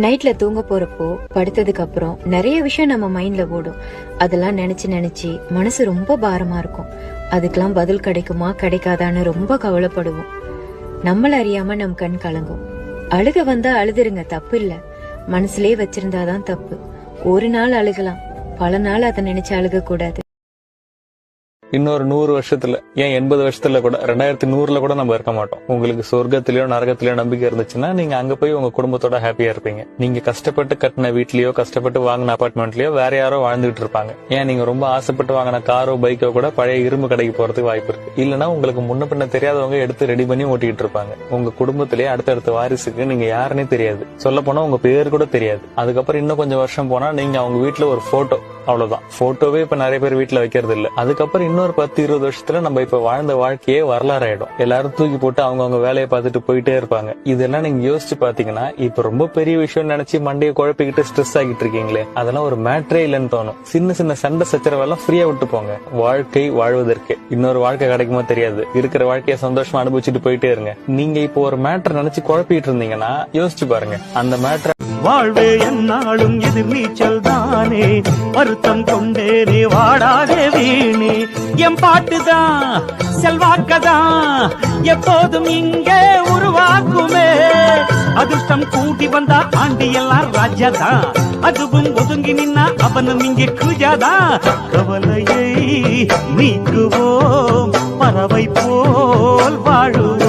நைட்ல தூங்க போறப்போ படுத்ததுக்கு அப்புறம் நிறைய விஷயம் நம்ம மைண்ட்ல ஓடும். அதெல்லாம் நினைச்சு நினைச்சு மனசு ரொம்ப பாரமா இருக்கும். அதுக்கெல்லாம் பதில் கிடைக்குமா கிடைக்காதான்னு ரொம்ப கவலைப்படுவோம். நம்மள அறியாம நம் கண் கலங்கும். அழுக வந்தா அழுதுருங்க, தப்பு இல்ல. மனசுலயே வச்சிருந்தாதான் தப்பு. ஒரு நாள் அழுகலாம், பல நாள் அதை நினைச்சு அழுக கூடாது. இன்னொரு 100 வருஷத்துல, ஏன் 80 வருஷத்துல கூட, 2100 கூட நம்ம இருக்க மாட்டோம். உங்களுக்கு சொர்க்கத்திலயோ நரகத்திலயோ நம்பிக்கை இருந்துச்சுன்னா நீங்க அங்க போய் உங்க குடும்பத்தோட ஹாப்பியா இருப்பீங்க. நீங்க கஷ்டப்பட்டு கட்டின வீட்லயோ கஷ்டப்பட்டு வாங்கின அபார்ட்மெண்ட்லயோ வேற யாரோ வாழ்ந்துட்டு இருப்பாங்க. ஏன் நீங்க ரொம்ப ஆசைப்பட்டு வாங்கின காரோ பைக்கோ கூட பழைய இரும்பு கடைக்கு போறதுக்கு வாய்ப்பு இருக்கு. இல்லன்னா உங்களுக்கு முன்ன பின்ன தெரியாதவங்க எடுத்து ரெடி பண்ணி ஓட்டிட்டு இருப்பாங்க. உங்க குடும்பத்திலேயே அடுத்தடுத்த வாரிசுக்கு நீங்க யாருன்னே தெரியாது. சொல்ல போனா உங்க பேர் கூட தெரியாது. அதுக்கப்புறம் இன்னும் கொஞ்சம் வருஷம் போனா நீங்க அவங்க வீட்டுல ஒரு போட்டோ, அவ்வளவுதான். போட்டோவே இப்ப நிறைய பேர் வீட்டுல வைக்கிறது இல்ல. அதுக்கப்புறம் இன்னொரு 10-20 வருஷத்துல நம்ம இப்ப வாழ்ந்த வாழ்க்கையே வரலாறு ஆயிடும். எல்லாரும் தூக்கி போட்டு அவங்க வேலையை பார்த்துட்டு போயிட்டே இருப்பாங்க. இதெல்லாம் நீங்க யோசிச்சு பாத்தீங்கன்னா இப்ப ரொம்ப பெரிய விஷயம் நினைச்சு மண்டையை குழப்பிக்கிட்டு ஸ்ட்ரெஸ் ஆகிட்டு இருக்கீங்களே, அதெல்லாம் ஒரு மேட்டரே இல்லைன்னு தோணும். சின்ன சின்ன சண்டை சச்சரவெல்லாம் ஃப்ரீயா விட்டு போங்க. வாழ்க்கை வாழ்வதற்கு இன்னொரு வாழ்க்கை கிடைக்குமோ தெரியாது. இருக்கிற வாழ்க்கையை சந்தோஷமா அனுபவிச்சுட்டு போயிட்டே இருங்க. நீங்க இப்போ ஒரு மேட்டர் நினைச்சு குழப்பிட்டு இருந்தீங்கன்னா யோசிச்சு பாருங்க, அந்த மேட்டர் வாழ்வே என்னாலும் எதிர் நீச்சல் தானே, வருத்தம் கொண்டேனே வாடாதே வீணே. என் பாட்டுதான் செல்வாக்கதான் எப்போதும் இங்கே உருவாக்குமே. அதிர்ஷ்டம் கூட்டி வந்தா ஆண்டி எல்லாம் ராஜாதான், அதுவும் ஒதுங்கி நின்னா அவனும் இங்கே கூஜாதான். கவலையை நீக்குவோம், பறவை போல் வாழுவோம்.